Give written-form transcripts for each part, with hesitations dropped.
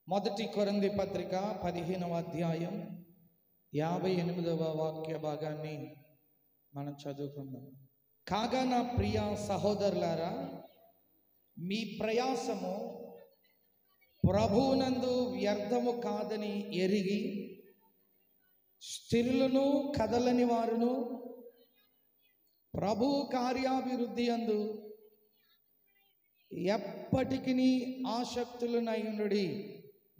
మొదటి కొరింథీ పత్రిక 15వ అధ్యాయం 58వ వాక్య భాగాన్ని మనం చదువుకుందాం. కాగా నా ప్రియ సహోదరులారా, మీ ప్రయాసము ప్రభువునందు వ్యర్థము కాదని ఎరిగి స్థిరులను కదలని వారును ప్రభు కార్యాభివృద్ధి అందు ఎప్పటికీ ఆసక్తులనయుండుడి.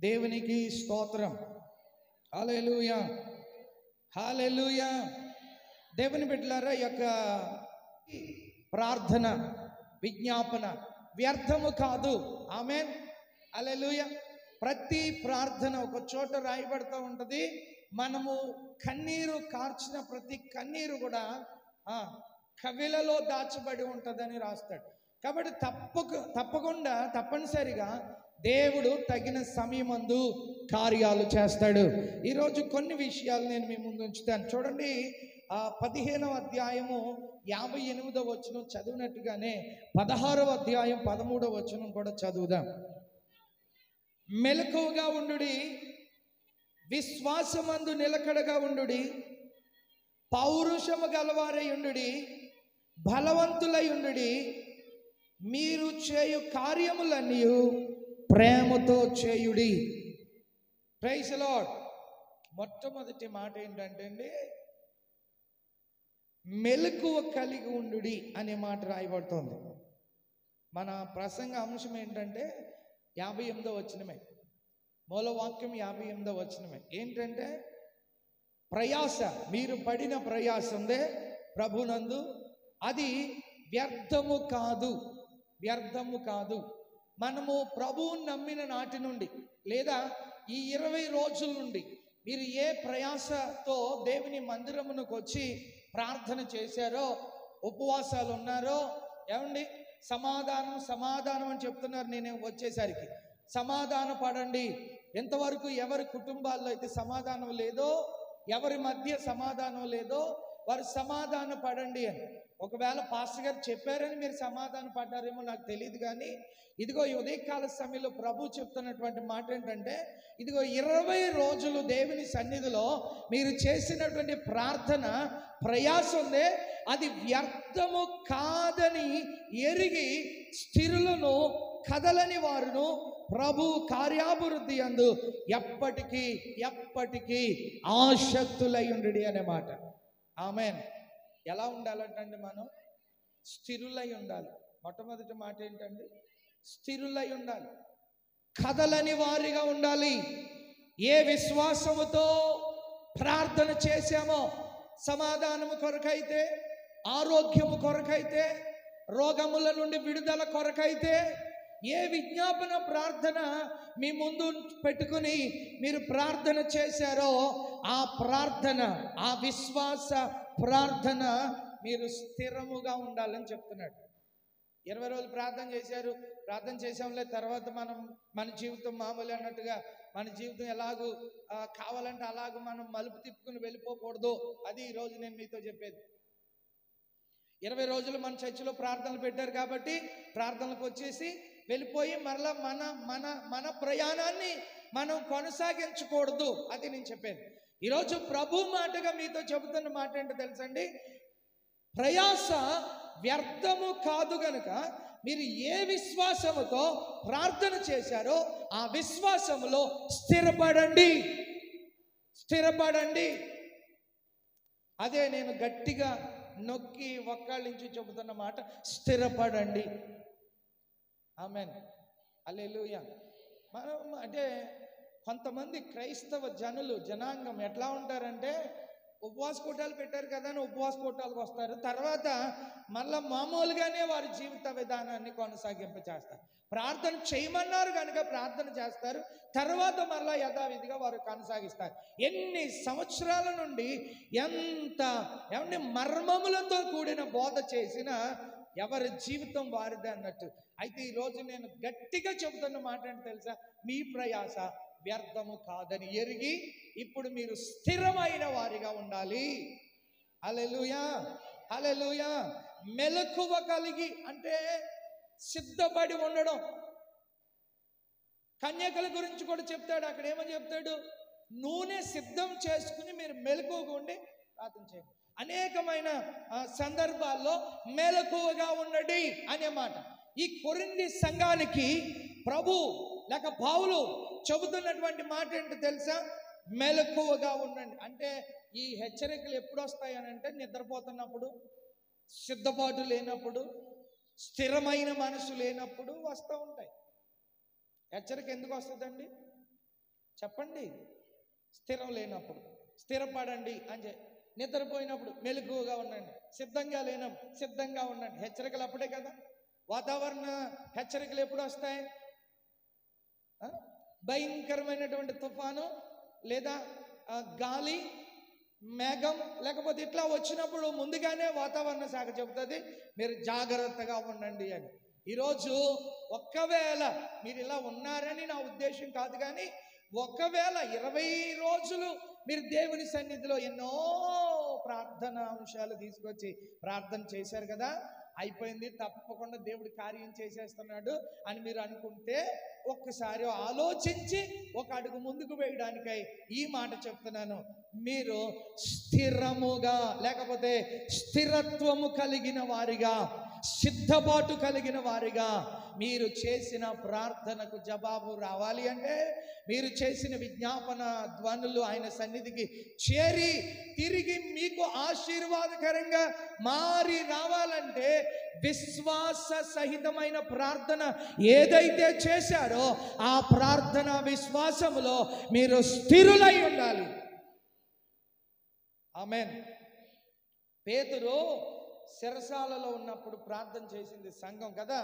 దేవునికి స్తోత్రం. హల్లెలూయా, హల్లెలూయా. దేవుని బిడ్డలారా, ఈ యొక్క ప్రార్థన విజ్ఞాపన వ్యర్థము కాదు. ఆమేన్, హల్లెలూయా. ప్రతి ప్రార్థన ఒక చోట రాయబడుతూ ఉంటుంది. మనము కన్నీరు కార్చిన ప్రతి కన్నీరు కూడా కవిలలో దాచబడి ఉంటుందని రాస్తాడు. కాబట్టి తప్పకుండా తప్పనిసరిగా దేవుడు తగిన సమయమందు కార్యాలు చేస్తాడు. ఈరోజు కొన్ని విషయాలు నేను మీ ముందు ఉంచుతాను. చూడండి, 15వ అధ్యాయము 58వ వచనం చదివినట్టుగానే 16వ అధ్యాయం 13వ వచనం కూడా చదువుదాం. మెలకువగా ఉండుడి, విశ్వాసమందు నిలకడగా ఉండుడి, పౌరుషము గలవారై ఉండుడి, బలవంతులై ఉండుడి, మీరు చేయు కార్యములన్నీ ప్రేమతో చేయుడి. Praise the Lord. మొట్టమొదటి మాట ఏంటంటే అండి, మెలకువ కలిగి ఉండుడి అనే మాట రాయబడుతోంది. మన ప్రసంగ అంశం ఏంటంటే 58వ వచనమే, మూలవాక్యం 58వ వచనమే. ఏంటంటే ప్రయాస, మీరు పడిన ప్రయాస ఉందే ప్రభునందు, అది వ్యర్థము కాదు, వ్యర్థము కాదు. మనము ప్రభువుని నమ్మిన నాటి నుండి లేదా ఈ 20 రోజుల నుండి మీరు ఏ ప్రయాసతో దేవుని మందిరమునకు వచ్చి ప్రార్థన చేశారో, ఉపవాసాలు ఉన్నారో, ఏమండి సమాధానం అని చెప్తున్నారు. నేను వచ్చేసరికి సమాధాన పడండి. ఎంతవరకు ఎవరి కుటుంబాల్లో అయితే సమాధానం లేదో, ఎవరి మధ్య సమాధానం లేదో వారు సమాధాన పడండి అని. ఒకవేళ పాస్టర్ గారు చెప్పారని మీరు సమాధాన పడ్డారేమో నాకు తెలియదు, కానీ ఇదిగో ఈ ఉదయకాల సమయంలో ప్రభు చెప్తున్నటువంటి మాట ఏంటంటే, ఇదిగో 20 రోజులు దేవుని సన్నిధిలో మీరు చేసినటువంటి ప్రార్థన ప్రయాసం ఉందే, అది వ్యర్థము కాదని ఎరిగి స్థిరులను కదలని వారును ప్రభు కార్యాభివృద్ధి అందు ఎప్పటికీ ఆసక్తులై ఉండుడి అనే మాట. ఆమేన్. ఎలా ఉండాలంటండి? మనం స్థిరులై ఉండాలి. మొట్టమొదటి మాట ఏంటండి? స్థిరులై ఉండాలి, కదలని వారిగా ఉండాలి. ఏ విశ్వాసముతో ప్రార్థన చేశామో, సమాధానము కొరకైతే, ఆరోగ్యము కొరకైతే, రోగముల నుండి విడుదల కొరకైతే, ఏ విజ్ఞాపన ప్రార్థన మీ ముందు పెట్టుకుని మీరు ప్రార్థన చేశారో, ఆ ప్రార్థన, ఆ విశ్వాస ప్రార్థన మీరు స్థిరముగా ఉండాలని చెప్తున్నాడు. 20 రోజులు ప్రార్థన చేసాంలే, తర్వాత మన జీవితం మామూలు అన్నట్టుగా మన జీవితం ఎలాగూ కావాలంటే అలాగూ మనం మలుపు తిప్పుకుని వెళ్ళిపోకూడదు. అది ఈరోజు నేను మీతో చెప్పేది. 20 రోజులు మన చర్చిలో ప్రార్థనలు పెట్టారు కాబట్టి ప్రార్థనలకు వచ్చేసి వెళ్ళిపోయి మరలా మన ప్రయాణాన్ని మనం కొనసాగించకూడదు. అది నేను చెప్పేది. ఈరోజు ప్రభు మాటగా మీతో చెబుతున్న మాట ఏంటో తెలుసండి? ప్రయాస వ్యర్థము కాదు గనుక మీరు ఏ విశ్వాసముతో ప్రార్థన చేశారో ఆ విశ్వాసములో స్థిరపడండి. అదే నేను గట్టిగా నొక్కి వక్కాళించి చెబుతున్న మాట, స్థిరపడండి. ఆమేన్, హల్లెలూయా. మనం అంటే కొంతమంది క్రైస్తవ జనాంగం ఎట్లా ఉంటారంటే, ఉపవాస కూటాలు పెట్టారు కదా అని ఉపవాస కూటాలకు వస్తారు, తర్వాత మళ్ళీ మామూలుగానే వారి జీవిత విధానాన్ని కొనసాగింపచేస్తారు. ప్రార్థన చేయమన్నారు కనుక ప్రార్థన చేస్తారు, తర్వాత మళ్ళీ యథావిధిగా వారు కొనసాగిస్తారు. ఎన్ని సంవత్సరాల నుండి ఏమంటే మర్మములతో కూడిన బోధ చేసినా ఎవరి జీవితం వారిదే అన్నట్టు. అయితే ఈరోజు నేను గట్టిగా చెబుతున్న మాట ఏంటి తెలుసా? మీ ప్రయాస వ్యర్థము కాదని ఎరిగి ఇప్పుడు మీరు స్థిరమైన వారిగా ఉండాలి. హల్లెలూయా, హల్లెలూయా. మెలకువ కలిగి అంటే సిద్ధపడి ఉండడం, కన్యకల గురించి కూడా చెప్తాడు. అక్కడ ఏమని చెప్తాడు? నూనె సిద్ధం చేసుకుని మీరు మెలకువగా ఉండి ప్రార్థన చేయండి. అనేకమైన సందర్భాల్లో మెలకువగా ఉండండి అనే మాట. ఈ కొరింథీ సంఘానికి ప్రభు లేక పౌలు చెబుతున్నటువంటి మాట ఏంటో తెలుసా? మెలకువగా ఉండండి. అంటే ఈ హెచ్చరికలు ఎప్పుడు వస్తాయి అని అంటే, నిద్రపోతున్నప్పుడు, సిద్ధపాటు లేనప్పుడు, స్థిరమైన మనసు లేనప్పుడు వస్తూ ఉంటాయి. హెచ్చరిక ఎందుకు వస్తుందండి చెప్పండి? స్థిరం లేనప్పుడు స్థిరపడండి అని నిద్రపోయినప్పుడు మెలకువగా ఉండండి, సిద్ధంగా లేనప్పుడు సిద్ధంగా ఉండండి. హెచ్చరికలు అప్పుడే కదా. వాతావరణ హెచ్చరికలు ఎప్పుడు వస్తాయి? భయంకరమైనటువంటి తుఫాను లేదా గాలి, మేఘం, లేకపోతే ఇట్లా వచ్చినప్పుడు ముందుగానే వాతావరణ శాఖ చెబుతుంది మీరు జాగ్రత్తగా ఉండండి అని. ఈరోజు ఒకవేళ మీరు ఇలా ఉన్నారని నా ఉద్దేశం కాదు, కానీ ఒకవేళ 20 రోజులు మీరు దేవుని సన్నిధిలో ఎన్నో ప్రార్థన అంశాలు తీసుకొచ్చి ప్రార్థన చేశారు కదా, అయిపోయింది, తప్పకుండా దేవుడు కార్యం చేసేస్తున్నాడు అని మీరు అనుకుంటే, ఒక్కసారి ఆలోచించి ఒక అడుగు ముందుకు వేయడానికై ఈ మాట చెప్తున్నాను. మీరు స్థిరముగా, లేకపోతే స్థిరత్వము కలిగిన వారిగా, సిద్ధపాటు కలిగిన వారిగా మీరు చేసిన ప్రార్థనకు జవాబు రావాలి అంటే, మీరు చేసిన విజ్ఞాపన ధ్వనులు ఆయన సన్నిధికి చేరి తిరిగి మీకు ఆశీర్వాదకరంగా మారి రావాలంటే, విశ్వాస సహితమైన ప్రార్థన ఏదైతే చేశారో ఆ ప్రార్థన విశ్వాసములో మీరు స్థిరులై ఉండాలి. ఆమేన్. పేతురు శిరసాలలో ఉన్నప్పుడు ప్రార్థన చేసింది సంఘం కదా,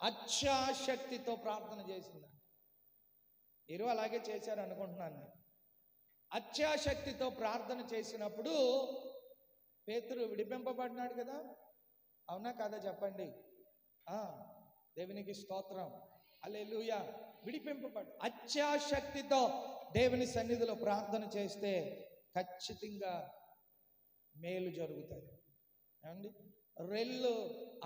అత్యాశక్తితో ప్రార్థన చేసింది. మీరు అలాగే చేశారు అనుకుంటున్నాను. అత్యాశక్తితో ప్రార్థన చేసినప్పుడు పేతురు విడిపింపబడినాడు కదా, అవునా కాదా చెప్పండి? దేవునికి స్తోత్రం, హల్లెలూయా. విడిపింపబడి అత్యాశక్తితో దేవుని సన్నిధిలో ప్రార్థన చేస్తే ఖచ్చితంగా మేలు జరుగుతుంది. ఏమండి? రెల్లు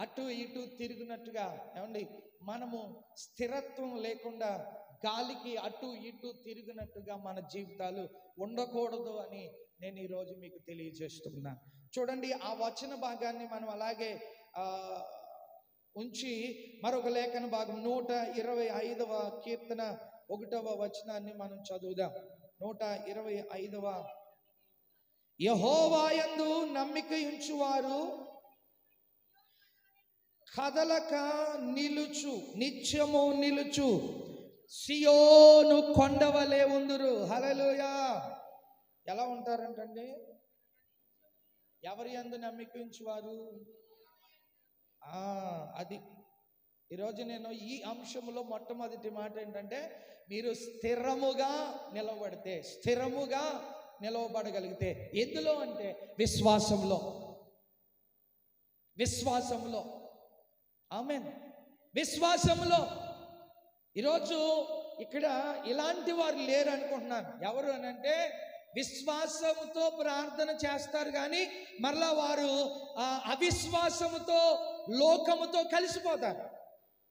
అటు ఇటు తిరిగినట్టుగా, ఏమండి, మనము స్థిరత్వం లేకుండా గాలికి అటు ఇటు తిరిగినట్టుగా మన జీవితాలు ఉండకూడదు అని నేను ఈరోజు మీకు తెలియజేస్తున్నాను. చూడండి, ఆ వచన భాగాన్ని మనం అలాగే ఉంచి మరొక లేఖన భాగం 125వ కీర్తన 1వ వచనాన్ని మనం చదువుదాం. 125వ యెహోవా యందు నమ్మిక ఉంచువారు కదలక నిలుచు, నిత్యము నిలుచు సియోను కొండవలే ఉందురు. హల్లెలూయా. ఎలా ఉంటారంటండి? ఎవరి యందు నమ్మిక ఉంచువారు? అది ఈరోజు నేను ఈ అంశంలో మొట్టమొదటి మాట ఏంటంటే, మీరు స్థిరముగా నిలబడితే, స్థిరముగా నిలవబడగలిగితే, ఎందులో అంటే విశ్వాసంలో, విశ్వాసంలో. ఆమేన్. విశ్వాసంలో. ఈరోజు ఇక్కడ ఇలాంటి వారు లేరు అనుకుంటున్నాను. ఎవరు అని అంటే, విశ్వాసముతో ప్రార్థన చేస్తారు కానీ మరలా వారు అవిశ్వాసముతో, లోకముతో కలిసిపోతారు.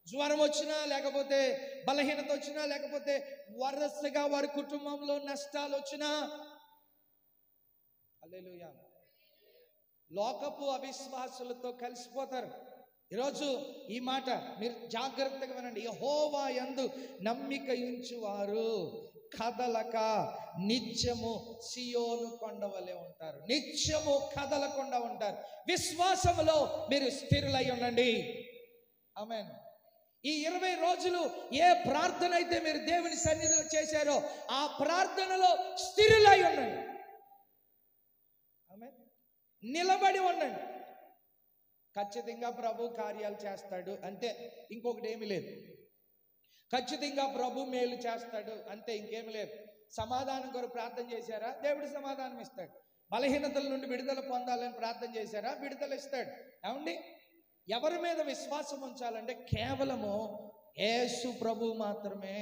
జ్వరం వచ్చినా, లేకపోతే బలహీనత వచ్చినా, లేకపోతే వరుసగా వారి కుటుంబంలో నష్టాలు వచ్చినా, హల్లెలూయా, లోకపు అవిశ్వాసులతో కలిసిపోతారు. ఈరోజు ఈ మాట మీరు జాగ్రత్తగా వినండి. యెహోవా యందు నమ్మిక ఉంచువారు కదలక నిత్యము సియోను కొండవలే ఉంటారు. నిత్యము కదలకుండా ఉంటారు. విశ్వాసములో మీరు స్థిరులై ఉండండి. ఆమేన్. ఈ 20 రోజులు ఏ ప్రార్థన అయితే మీరు దేవుని సన్నిధిలో చేశారో ఆ ప్రార్థనలో స్థిరులై ఉండండి. ఆమేన్. నిలబడి ఉండండి. ఖచ్చితంగా ప్రభు కార్యాలు చేస్తాడు అంతే, ఇంకొకటి ఏమీ లేదు. ఖచ్చితంగా ప్రభు మేలు చేస్తాడు అంతే, ఇంకేమీ లేదు. సమాధానం కొరకు ప్రార్థన చేశారా? దేవుడు సమాధానం ఇస్తాడు. బలహీనతల నుండి విడుదల పొందాలని ప్రార్థన చేశారా? విడుదల ఇస్తాడు. ఏమండి? ఎవరి మీద విశ్వాసం ఉంచాలంటే కేవలము యేసు ప్రభు మాత్రమే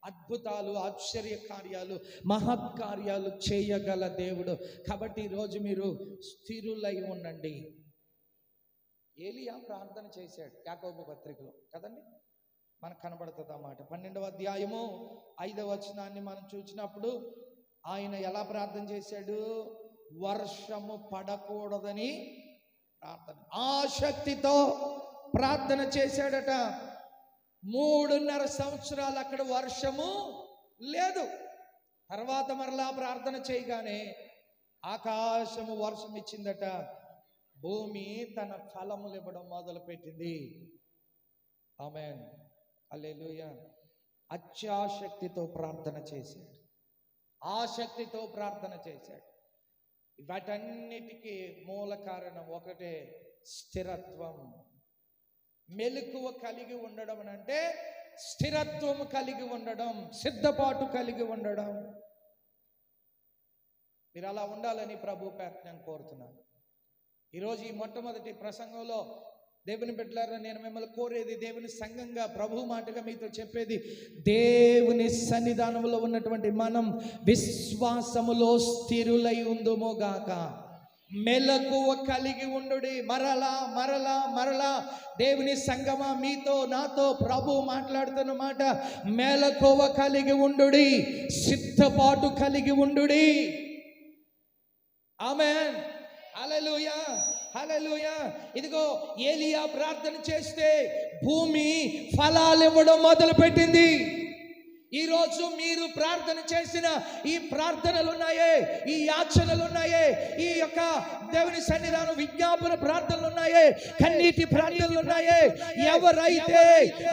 అద్భుతాలు, ఆశ్చర్య కార్యాలు, మహత్కార్యాలు చేయగల దేవుడు. కాబట్టి ఈరోజు మీరు స్థిరులై ఉండండి. ఏలియా ప్రార్థన చేశాడు యాకోబు పత్రికలో కదండి. మనకు కనబడుతుంది అన్నమాట. 12వ అధ్యాయము 5వ వచనాన్ని మనం చూసినప్పుడు ఆయన ఎలా ప్రార్థన చేశాడు? వర్షము పడకూడదని ప్రార్థన, ఆసక్తితో ప్రార్థన చేశాడట. 3.5 సంవత్సరాలు అక్కడ వర్షము లేదు. తర్వాత మరలా ప్రార్థన చేయగానే ఆకాశము వర్షం ఇచ్చిందట. భూమి తన ఫలములు ఇవ్వడం మొదలుపెట్టింది. ఆమేన్, హల్లెలూయా. అత్యాసక్తితో ప్రార్థన చేశాడు, ఆసక్తితో ప్రార్థన చేశాడు. వాటన్నిటికీ మూల కారణం ఒకటే, స్థిరత్వం. మెలకువ కలిగి ఉండడం అంటే స్థిరత్వం కలిగి ఉండడం, సిద్ధపాటు కలిగి ఉండడం. మీరు అలా ఉండాలని ప్రభు పేరట నేను కోరుతున్నాను. ఈరోజు ఈ మొట్టమొదటి ప్రసంగంలో దేవుని బిడ్డలారా, నేను మిమ్మల్ని కోరేది, దేవుని సంఘంగా ప్రభు మాటగా మీతో చెప్పేది, దేవుని సన్నిధానంలో ఉన్నటువంటి మనం విశ్వాసములో స్థిరులై ఉందుమోగాక. మెలకువ కలిగి ఉండుడి. మరలా మరలా మరలా దేవుని సంగమా, మీతో నాతో ప్రభు మాట్లాడుతున్న మాట, మెలకువ కలిగి ఉండుడి, సిద్ధపాటు కలిగి ఉండుడి. ఆమేన్, హల్లెలూయా, హల్లెలూయా. ఇదిగో ఏలియా ప్రార్థన చేస్తే భూమి ఫలాలు ఇవ్వడం మొదలుపెట్టింది. ఈరోజు మీరు ప్రార్థన చేసిన ఈ ప్రార్థనలు ఉన్నాయే, ఈ యాచనలు ఉన్నాయే, ఈ యొక్క దేవుని సన్నిధానం విజ్ఞాపన ప్రార్థనలు ఉన్నాయే, కన్నీటి ప్రార్థనలు ఉన్నాయే, ఎవరైతే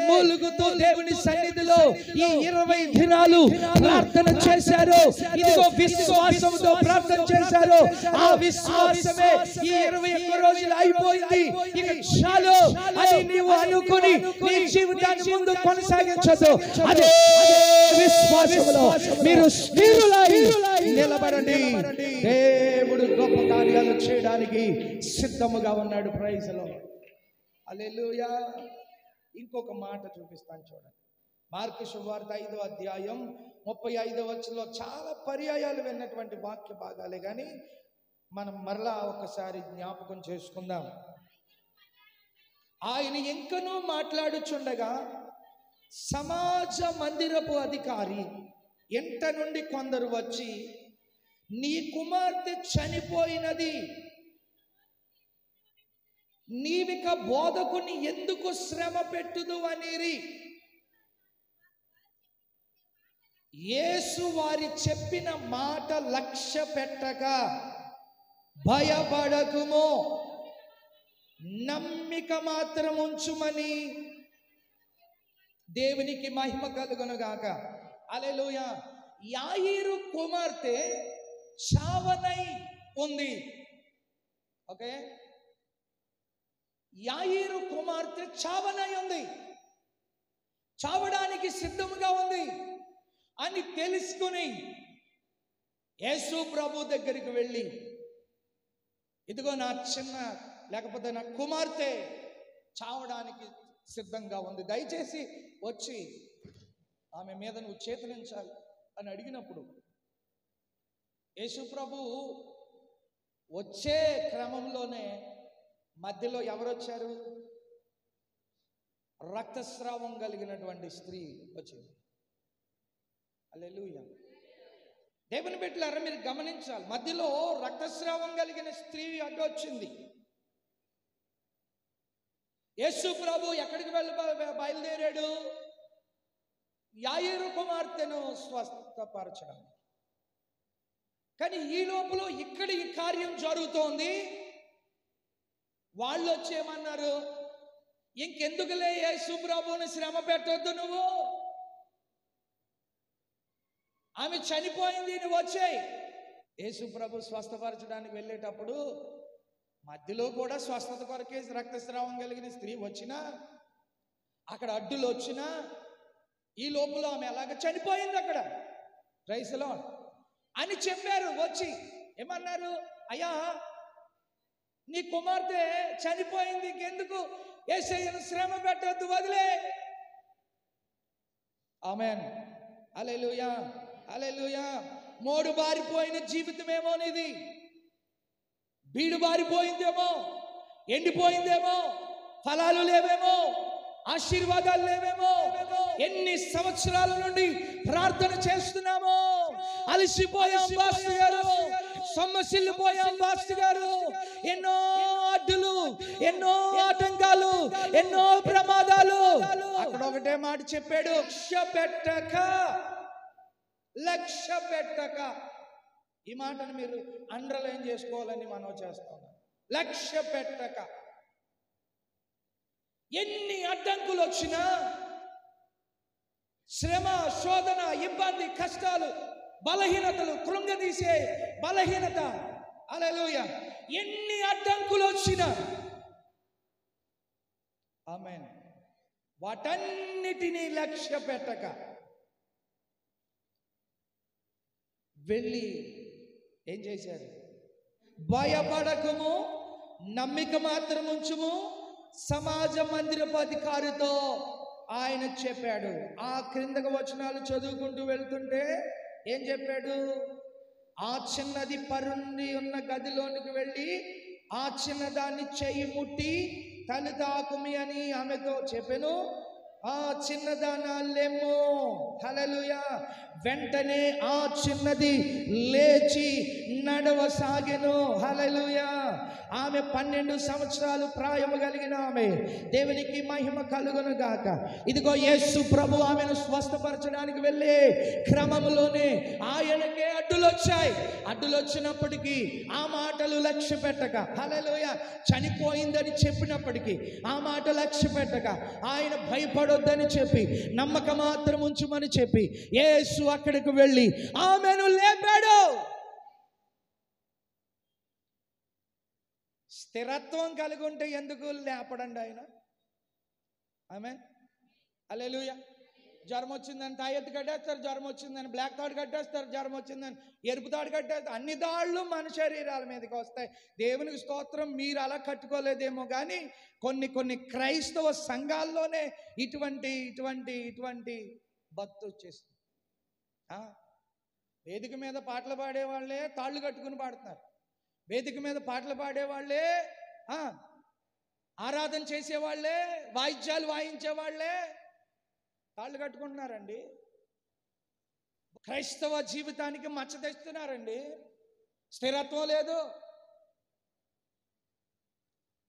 మూలుగుతూ దేవుని సన్నిధిలో ఈ 20 దినాలు ప్రార్థన చేశారో, ఇదిగో విశ్వాసంతో ప్రార్థన చేశారో, ఆ విశ్వాసమే ఈ 21 రోజులు అయిపోయింది, ఇక చాలు అని నీవు అనుకుని నీ జీవితాన్ని ముందు కొనసాగించదు. అదే విశ్వాసములో మీరు స్థిరులై నిలబడండి. దేవుడు గొప్ప కార్యాలు చేయడానికి సిద్ధముగా ఉన్నాడు. ప్రైజ్ ది లార్డ్, హల్లెలూయా. ఇంకొక మాట చూపిస్తాను చూడండి. మార్కు సువార్త 5వ అధ్యాయం 35వ వచనంలో చాలా పర్యాయాలు విన్నటువంటి వాక్య భాగాలే, కానీ మనం మరలా ఒకసారి జ్ఞాపకం చేసుకుందాం. ఆయన ఇంకనూ మాట్లాడుచుండగా సమాజ మందిరపు అధికారి ఎంట నుండి కొందరు వచ్చి, నీ కుమార్తె చనిపోయినది, నీవిక బోధకుని ఎందుకు శ్రమ పెట్టుదు అనిరి. యేసు వారి చెప్పిన మాట లక్ష్య పెట్టక, భయపడకుమో, నమ్మిక మాత్రం ఉంచుమని. దేవునికి మహిమ కలుగునుగాక, హల్లెలూయా. యాయీరు కుమార్తె చావనై ఉంది. ఓకే, యాయీరు కుమార్తె చావనై ఉంది, చావడానికి సిద్ధముగా ఉంది అని తెలుసుకుని యేసు ప్రభు దగ్గరికి వెళ్ళి, ఇదిగో నా చిన్న లేకపోతే నా కుమార్తె చావడానికి సిద్ధంగా ఉంది, దయచేసి వచ్చి ఆమె మీద నువ్వు చేతులించాలి అని అడిగినప్పుడు, యేసు ప్రభు వచ్చే క్రమంలోనే మధ్యలో ఎవరు వచ్చారు? రక్తస్రావం కలిగినటువంటి స్త్రీ వచ్చింది. హల్లెలూయా. దేవుని బిడ్డలారా, మీరు గమనించాలి, మధ్యలో రక్తస్రావం కలిగిన స్త్రీ అడ్డొచ్చింది. యేసు ప్రభు ఎక్కడికి బయలుదేరాడు? యాయీరు కుమార్తెను స్వస్థపరచడం. కానీ ఈ లోపల ఇక్కడ ఈ కార్యం జరుగుతోంది. వాళ్ళు వచ్చేమన్నారు, ఇంకెందుకులే యేసు ప్రభువుని శ్రమ పెట్టొద్దు, నువ్వు ఆమె చనిపోయింది, నువ్వు వచ్చేయి. యేసు ప్రభు స్వస్థపరచడానికి వెళ్ళేటప్పుడు మధ్యలో కూడా స్వస్థత కొరకే రక్తస్రావం కలిగిన స్త్రీ వచ్చినా, అక్కడ అడ్డులు వచ్చినా, ఈ లోపల ఆమె ఎలాగ చనిపోయింది అక్కడ. ప్రైజ్ ది లార్డ్ అని చెప్పారు. వచ్చి ఏమన్నారు? అయ్యా, నీ కుమార్తె చనిపోయింది, ఇంకెందుకు యేసయ్యను శ్రమ పెట్టొద్దు, వదిలే. ఆమేన్, హల్లెలూయా, హల్లెలూయా. మోడు బారిపోయిన జీవితమేమో నీది, బీడు బారిపోయిందేమో, ఎండిపోయిందేమో, ఫలాలు లేవేమో, ఆశీర్వాదాలు లేవేమో. ఎన్ని సంవత్సరాల నుండి ప్రార్థన చేస్తున్నామో, అలసిపోయాం పాస్టర్ గారు, సొమ్మసిల్లిపోయాం పాస్టర్ గారు. ఎన్నో అడ్డులు, ఎన్నో ఆటంకాలు, ఎన్నో ప్రమాదాలు. అక్కడ ఒకటే మాట చెప్పాడు, లక్ష్య పెట్టక. ఈ మాటను మీరు అండర్లైన్ చేసుకోవాలని మనం చేస్తాం. లక్ష్య పెట్టక. ఎన్ని అడ్డంకులు వచ్చినా, శ్రమ, శోధన, ఇబ్బంది, కష్టాలు, బలహీనతలు, కృంగదీసే బలహీనత, హల్లెలూయా, ఎన్ని అడ్డంకులు వచ్చినా ఆమేన్, వాటన్నిటినీ లక్ష్య పెట్టక వెళ్ళి ఏం చేశారు? భయపడకము, నమ్మిక మాత్రం ఉంచుము, సమాజ మందిరపు అధికారితో ఆయన చెప్పాడు. ఆ క్రిందకు వచనాలు చదువుకుంటూ వెళ్తుంటే ఏం చెప్పాడు? ఆ చిన్నది పరుండి ఉన్న గదిలోనికి వెళ్ళి ఆ చిన్నదాన్ని చెయ్యి ముట్టి తను తాకుమి అని ఆమెతో చెప్పెను. ఆ చిన్నదానా లెమ్ము, హల్లెలూయా. వెంటనే ఆ చిన్నది లేచి నడవసాగెను, హల్లెలూయా. ఆమె 12 సంవత్సరాలు ప్రాయము కలిగిన ఆమె. దేవునికి మహిమ కలుగును గాక. ఇదిగో యేసు ప్రభు ఆమెను స్వస్థపరచడానికి వెళ్ళే క్రమంలోనే ఆయనకే అడ్డులు వచ్చాయి. అడ్డులు వచ్చినప్పటికీ ఆ మాటలు లక్ష్య పెట్టక, హల్లెలూయా, చనిపోయిందని చెప్పినప్పటికీ ఆ మాట లక్ష్య పెట్టక, ఆయన భయపడొద్దని చెప్పి, నమ్మక మాత్రం ఉంచుమని చెప్పి యేసు అక్కడికి వెళ్ళి ఆమెను లేపాడు. స్థిరత్వం కలిగి ఉంటే ఎందుకు లేపడండి ఆయన? ఆమేన్, హల్లెలూయా. జ్వరం వచ్చిందని తాయెత్తు కట్టేస్తారు, జ్వరం వచ్చిందని బ్లాక్ థాడ్ కట్టేస్తారు, జ్వరం వచ్చిందని ఎరుపు తాడు కట్టేస్తారు. అన్ని దాళ్ళు మన శరీరాల మీదకి వస్తాయి. దేవునికి స్తోత్రం, మీరు అలా కట్టుకోలేదేమో కానీ కొన్ని క్రైస్తవ సంఘాల్లోనే ఇటువంటి ఇటువంటి ఇటువంటి భక్తి వచ్చేస్తుంది. వేదిక మీద పాటలు పాడేవాళ్ళే తాళ్ళు కట్టుకుని పాడుతున్నారు. వేదిక మీద పాటలు పాడేవాళ్ళే, ఆరాధన చేసేవాళ్ళే, వాయిద్యాలు వాయించేవాళ్ళే తాళ్ళు కట్టుకుంటున్నారండి. క్రైస్తవ జీవితానికి మచ్చ తెస్తున్నారండి. స్థిరత్వం లేదు.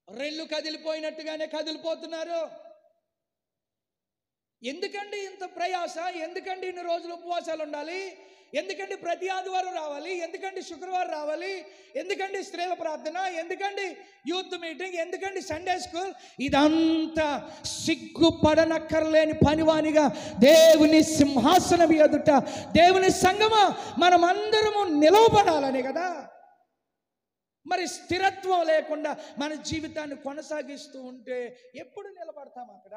రెల్లు కదిలిపోయినట్టుగానే కదిలిపోతున్నారు. ఎందుకండి ఇంత ప్రయాస? ఎందుకండి ఇన్ని రోజులు ఉపవాసాలు ఉండాలి? ఎందుకండి ప్రతి ఆదివారం రావాలి? ఎందుకండి శుక్రవారం రావాలి? ఎందుకండి స్త్రీల ప్రార్థన? ఎందుకండి యూత్ మీటింగ్? ఎందుకండి సండే స్కూల్? ఇదంతా సిగ్గుపడనక్కర్లేని పనివానిగా దేవుని సింహాసనం ఎదుట, దేవుని సంగమా మనం అందరము నిలవబడాలని కదా. మరి స్థిరత్వం లేకుండా మన జీవితాన్ని కొనసాగిస్తూ ఉంటే ఎప్పుడు నిలబడతాం? అక్కడ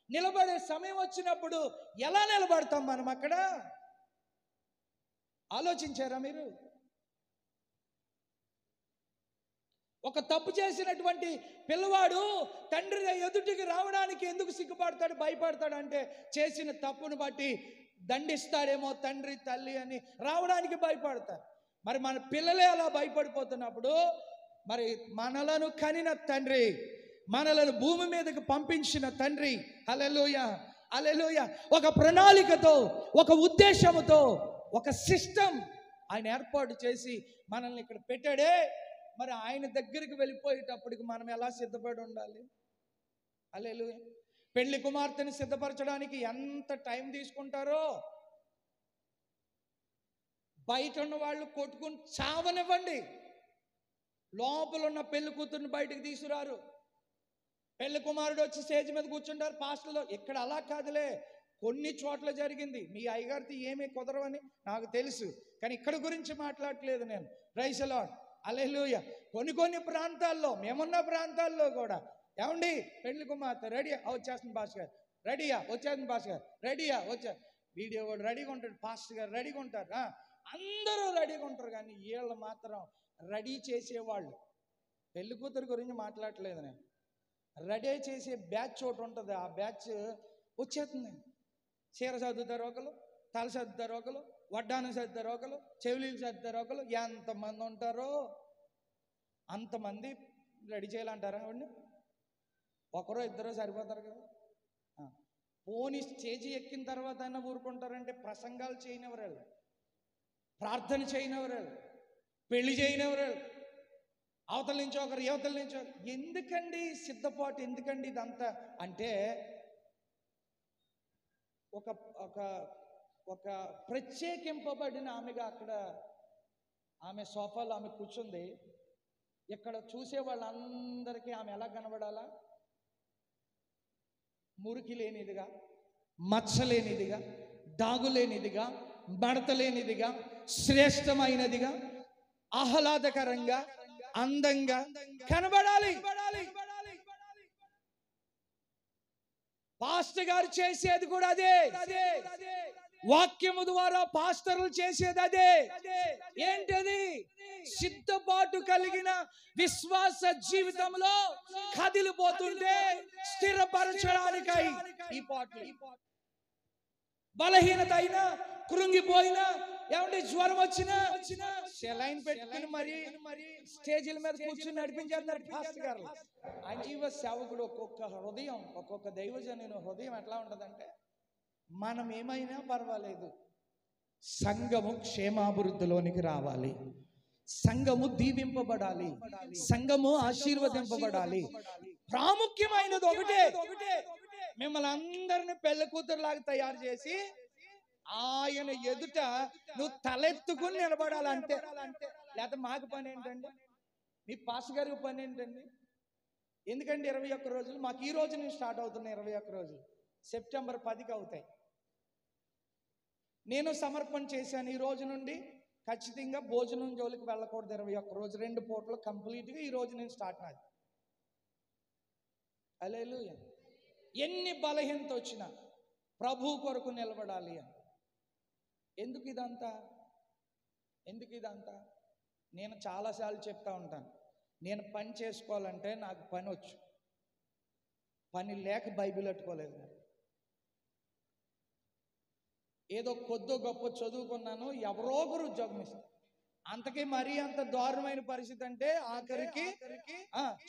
నిలబడే సమయం వచ్చినప్పుడు ఎలా నిలబడతాం మనం? అక్కడ ఆలోచించారా మీరు? ఒక తప్పు చేసినటువంటి పిల్లవాడు తండ్రి ఎదుటికి రావడానికి ఎందుకు సిగ్గుపడతాడు, భయపడతాడు అంటే చేసిన తప్పును బట్టి దండిస్తాడేమో తండ్రి తల్లి అని రావడానికి భయపడతారు. మరి మన పిల్లలే అలా భయపడిపోతున్నప్పుడు మరి మనలను కనిన తండ్రి, మనలను భూమి మీదకి పంపించిన తండ్రి, హల్లెలూయా, హల్లెలూయా, ఒక ప్రణాళికతో, ఒక ఉద్దేశంతో, ఒక సిస్టమ్ ఆయన ఏర్పాటు చేసి మనల్ని ఇక్కడ పెట్టాడే. మరి ఆయన దగ్గరికి వెళ్ళిపోయేటప్పటికి మనం ఎలా సిద్ధపడి ఉండాలి? హల్లెలూయా. పెళ్లి కుమార్తెని సిద్ధపరచడానికి ఎంత టైం తీసుకుంటారో బయట ఉన్న వాళ్ళు కొట్టుకుని చావనివ్వండి, లోపల ఉన్న పెళ్లి కూతుర్ని బయటకు తీసుకురారు. పెళ్లి కుమారుడు వచ్చి స్టేజ్ మీద కూర్చుంటారు పాస్టర్లో. ఇక్కడ అలా కాదులే, కొన్ని చోట్ల జరిగింది. మీ అయ్యగారితో ఏమీ కుదరవని నాకు తెలుసు, కానీ ఇక్కడ గురించి మాట్లాడట్లేదు నేను. ప్రైజ్ ది లార్డ్, హల్లెలూయా. కొన్ని ప్రాంతాల్లో, మేమున్న ప్రాంతాల్లో కూడా ఏమండి పెళ్లి కుమార్తె రెడీయా వచ్చేస్తుంది పాస్టర్ గారు, రెడీయా వచ్చేస్తుంది పాస్టర్ గారు, రెడీయా వచ్చే వీడియో కూడా రెడీగా ఉంటాడు, పాస్టర్ గారు రెడీగా ఉంటారు, అందరూ రెడీగా ఉంటారు. కానీ వీళ్ళు మాత్రం రెడీ చేసేవాళ్ళు, పెళ్లి కూతురు గురించి మాట్లాడట్లేదు నేను, రెడీ చేసే బ్యాచ్ ఒకటి ఉంటుంది. ఆ బ్యాచ్ వచ్చేస్తుంది. చీర సర్దుతారు ఒకరు, తల సర్దుతారు ఒకరు, వడ్డానం సర్దుతారు ఒకరు, చెవులీలు సర్దుతారు ఒకరు. ఎంతమంది ఉంటారో అంతమంది రెడీ చేయాలంటారా? అండి ఒకరో ఇద్దరో సరిపోతారు కదా. పోనీ స్టేజీ ఎక్కిన తర్వాత అయినా ఊరుకుంటారంటే ప్రసంగాలు చేయనివరాళ్ళు, ప్రార్థన చేయనివరాళ్ళు, పెళ్లి చేయనివరాళ్ళు, అవతల నుంచి ఒకరు యువతల నుంచి ఒకరు. ఎందుకండి సిద్ధపాటు, ఎందుకండి ఇదంతా అంటే ఒక ఒక ఒక ప్రత్యేకింపబడిన ఆమెగా అక్కడ ఆమె సోఫాలో ఆమె కూర్చుంది. ఇక్కడ చూసే వాళ్ళందరికీ ఆమె ఎలా కనబడాలా? మురికి లేనిదిగా, మచ్చ లేనిదిగా, దాగు లేనిదిగా, మడత లేనిదిగా, శ్రేష్టమైనదిగా, ఆహ్లాదకరంగా, అందంగా కనబడాలి. పాస్టర్ గారు చేసేది కూడా అదే. వాక్యము ద్వారా పాస్టర్లు చేసేది అదే. ఏంటది? సిద్ధపాటు కలిగిన విశ్వాస జీవితంలో కదిలిపోతుంటే స్థిరపరచడానికై ఈ పాటలు. బలహీనత అయినా, కృంగిపోయినా, ఏమంటే జ్వరం వచ్చినా సెలైన్ పెట్టుకుని మరి స్టేజీల మీద కూర్చుని నడిపించేస్తారు పాస్టర్ గారు. ఆయన జీవ సేవకుడు ఒక్కొక్క హృదయం, ఒక్కొక్క దైవజనుని హృదయం ఎట్లా ఉంటుందంటే, మనం ఏమైనా పర్వాలేదు, సంఘము క్షేమాభివృద్ధిలోనికి రావాలి, సంఘము దీవింపబడాలి, సంఘము ఆశీర్వదింపబడాలి. ప్రాముఖ్యమైనది ఒకటే, మిమ్మల్ని అందరిని పెళ్లి కూతురులాగా తయారు చేసి ఆయన ఎదుట నువ్వు తలెత్తుకుని నిలబడాలంటే. లేకపోతే మాకు పని ఏంటండి? మీ పాస్టర్ గారికి పని ఏంటండి? ఎందుకంటే 21 రోజులు మాకు ఈ రోజు నుంచి స్టార్ట్ అవుతున్నాయి. 21 రోజులు సెప్టెంబర్ 10కి అవుతాయి. నేను సమర్పణ చేశాను. ఈ రోజు నుండి ఖచ్చితంగా భోజనం జోలికి వెళ్ళకూడదు. 21 రోజు 2 పూటలు కంప్లీట్గా ఈ రోజు నేను స్టార్ట్ నాది. హల్లెలూయా. ఎన్ని బలహీనత వచ్చినా ప్రభు కొరకు నిలబడాలి అని. ఎందుకు ఇదంతా? నేను చాలాసార్లు చెప్తా ఉంటాను, నేను పని చేసుకోవాలంటే నాకు పని వచ్చు, పని లేక బైబిల్ పెట్టుకోలేదు. ఏదో కొద్దో గొప్ప చదువుకున్నాను, ఎవరో ఒకరు ఉద్యోగం ఇస్తారు. అంతకీ మరీ అంత దారుణమైన పరిస్థితి అంటే ఆఖరికి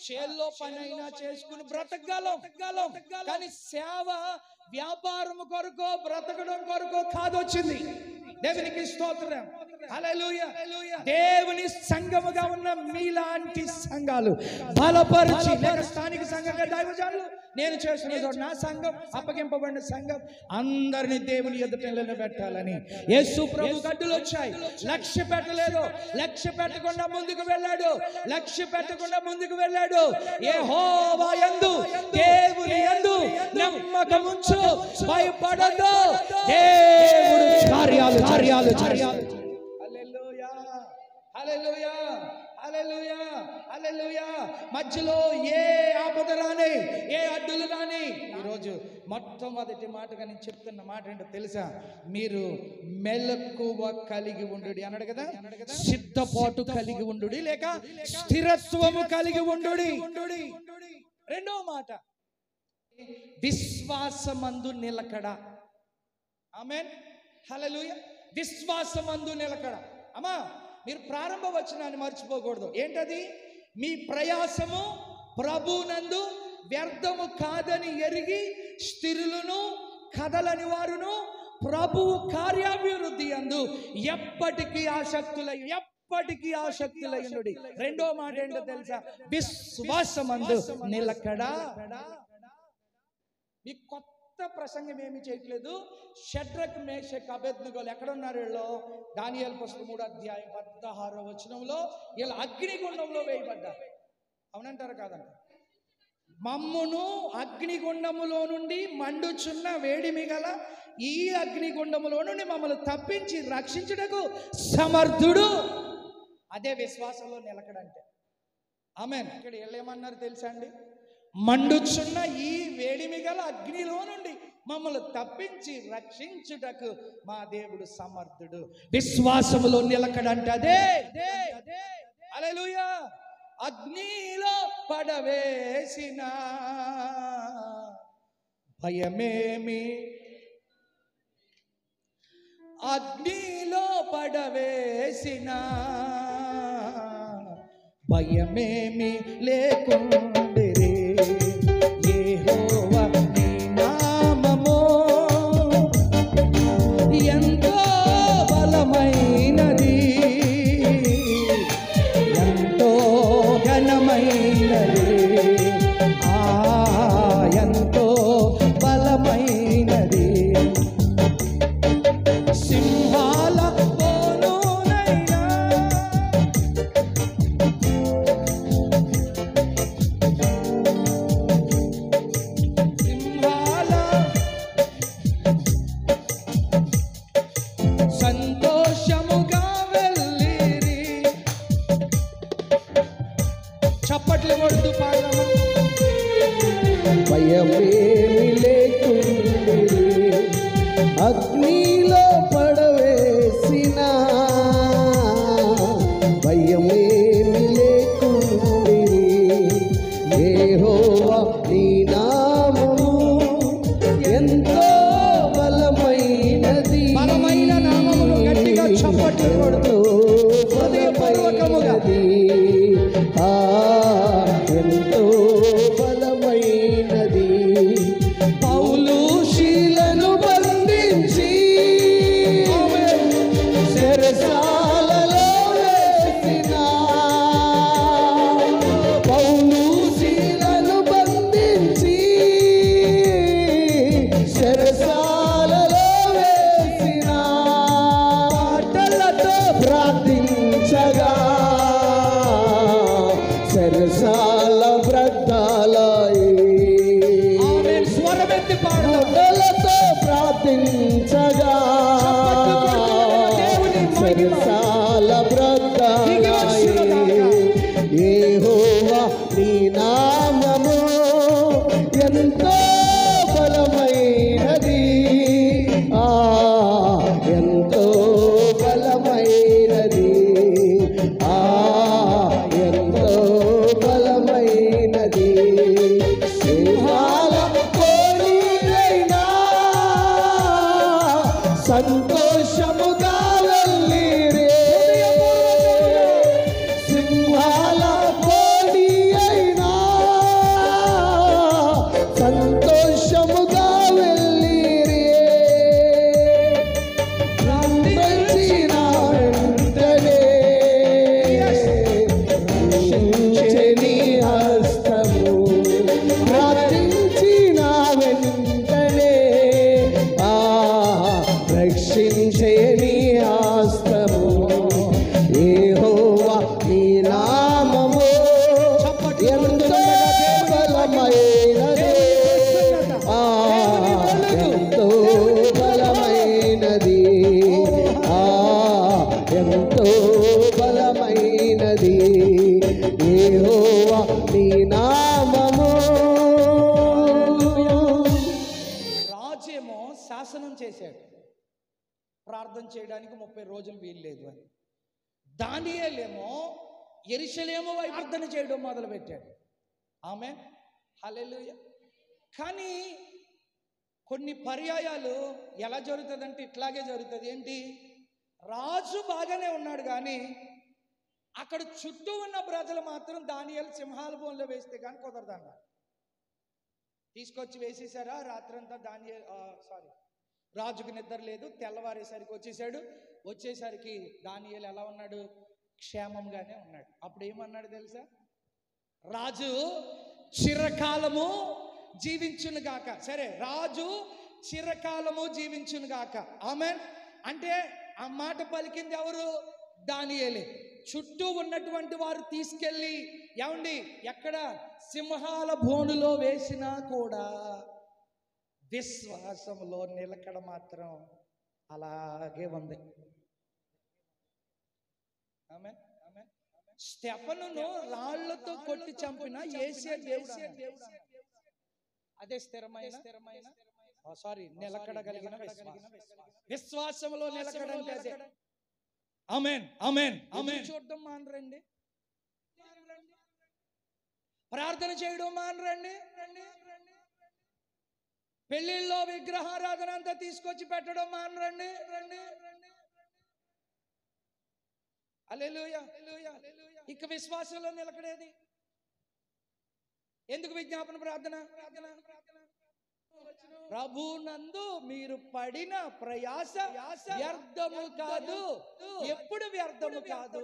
చేల్లో పని అయినా చేసుకుని బ్రతకగలం. కానీ సేవ వ్యాపారం కొరకు, బ్రతకడం కొరకు కాదు వచ్చింది. దేవునికి స్తోత్రం. హల్లెలూయా. దేవుని సంఘముగా ఉన్న మీలాంటి సంఘాలు బలపరిచి, లేక స్థానిక సంఘంగా దైవజనులు నేను చేసిన చోట నా సంఘం, అప్పగింపబడిన సంఘం అందరినీ దేవుని ఎదుట నిలబెట్టాలని యేసు ప్రభు గడ్డులు వచ్చాయి. లక్ష్య పెట్టలేదు, లక్ష్య పెట్టకుండా ముందుకు వెళ్ళాడు. యెహోవా యందు, దేవుని యందు నమ్మకముంచు, భయపడొద్దు. దేవుడు కార్యాలు. హల్లెలూయా, హల్లెలూయా, హల్లెలూయా, హల్లెలూయా. మధ్యలో ఏ ఆపద రాని, ఏ అడ్డులు రాని. ఈరోజు మొట్టమొదటి మాటగా నేను చెప్తున్న మాట ఏంటో తెలుసా? మీరు మెలకువ కలిగి ఉండు అన్నాడు కదా. సిద్ధపాటు కలిగి ఉండు, లేక స్థిరత్వము కలిగి ఉండు. రెండో మాట, విశ్వాసమందు నిలకడ. ఆమేన్, హల్లెలూయా. విశ్వాసమందు నిలకడ. అమ్మా, మీరు ప్రారంభ వచనాన్ని మర్చిపోకూడదు. ఏంటది? మీ ప్రయాసము ప్రభునందు వ్యర్థము కాదని ఎరిగి స్థిరులను కదలని వారును ప్రభువు కార్యాభివృద్ధి యందు ఎప్పటికీ ఆసక్తులయ్యుండుడి. రెండో మాట ఏంటో తెలుసా? విశ్వాసమందు నిలకడ. మీ కొత్త ప్రసంగం ఏమి చేయట్లేదు. షడ్రక్, మేషక్, అబేద్నెగోలు ఎక్కడున్నారు? వీళ్ళు దానియేలు పుస్తకం 3వ అధ్యాయం 16వ వచనంలో వీళ్ళు అగ్నిగుండంలో వేయబడ్డారు. అవునంటారు కాదంట? మమ్మును అగ్నిగుండములో నుండి, మండుచున్న వేడిమి గల ఈ అగ్నిగుండములో నుండి మమ్మల్ని తప్పించి రక్షించుటకు సమర్థుడు. అదే విశ్వాసంలో నిలకడంటే. ఆమేన్. ఇక్కడ వీళ్ళు ఏమన్నారు తెలుసా అండి? మండుచున్న ఈ వేడిమి గల అగ్నిలో నుండి మమ్మల్ని తప్పించి రక్షించుటకు మా దేవుడు సమర్థుడు. విశ్వాసములో నిలకడంటే అదే. హల్లెలూయా. అగ్నిలో పడవేసిన భయమేమి, అగ్నిలో పడవేసిన భయమేమి లేకుండిరి. యెహోవా నీ నామము చప్పట్లు కొడుతూ హృదయపూర్వకముగా ఎంతో బలమైనది. పౌలు శీలను బంధించి చెరసాలలో వేసిన, పౌలు శీలను బంధించి చెరసాలలో వేసిన, మాటలతో ప్రార్థించగా చెరసాల బ్రద్దాలాయి. ఆమేన్. స్వరమెత్తి పాడదాం. మాటలతో ప్రార్థించగా చెరసాల బ్రద్దాలాయి. యెహోవా నీ నామము ఎంతో బలమైనది. ఎంతో బలమైనది. ఎంతో బలమైనది. సింహాల కోడినైనా సంతోషముగా వెళ్ళిరే. సింహాల కోడి అయినా సంతోషముగా వెళ్ళిరే. ప్రార్థించిన వెంటనే రక్షించెని హస్తము. ప్రార్థించిన వెంటనే రక్షించెని హస్తము. యెహోవా నీ నామము ఎంతో బలమైనది. ఎంతో బలమైనది. ఎంతో బలమైనది. యెహోవా నీ నామము. రాజేమో శాసనం చేశాడు, ప్రార్థన చేయడానికి 30 రోజులు వీల్లేదు అని. దానియేలేమో యెరూషలేము వైపు ప్రార్థన చేయడం మొదలు పెట్టాడు. ఆమేన్, హల్లెలూయా. కానీ కొన్ని పర్యాయాలు ఎలా జరుగుతుందంటే ఇట్లాగే జరుగుతుంది. ఏంటి, రాజు బాగానే ఉన్నాడు కానీ అక్కడ చుట్టూ ఉన్న ప్రజలు మాత్రం దానియేలు సింహాల బోన్లో వేస్తే కానీ కుదరదన్న. తీసుకొచ్చి వేసేసారా రాత్రంతా. రాజుకు నిద్ర లేదు. తెల్లవారేసరికి వచ్చేసరికి దానియేలు ఎలా ఉన్నాడు, క్షేమంగానే ఉన్నాడు. అప్పుడు ఏమన్నాడు తెలుసా, రాజు చిరకాలము జీవించును గాక. సరే, రాజు చిరకాలము జీవించును గాక. ఆమేన్. అంటే ఆ మాట పలికింది ఎవరు, దానియేలే. చుట్టూ ఉన్నటువంటి వారు తీసుకెళ్ళి ఏమండి ఎక్కడ సింహాల బోనులో వేసినా కూడా విశ్వాసంలో నిలకడ మాత్రం అలాగే ఉంది. ఆమేన్. స్టెఫనును రాళ్లతో కొట్టి చంపిన యేసే దేవుడు. అదే స్థిరమైన నిలకడ కలిగిన విశ్వాసంలో నిలకడ అంటే అదే. ఆమేన్, ఆమేన్, ఆమేన్. చూడడం మానరండి, ప్రార్థన చేయడం మానరండి. పెళ్లిళ్ళలో విగ్రహారాధన అంతా తీసుకొచ్చి పెట్టడం మానరండి. హల్లెలూయా. ఇక విశ్వాసంలో నిలకడేది ఎందుకు? విజ్ఞాపన ప్రార్థన. ప్రభునందు మీరు పడిన ప్రయాస వ్యర్థము కాదు. ఎప్పుడు వ్యర్థము కాదు?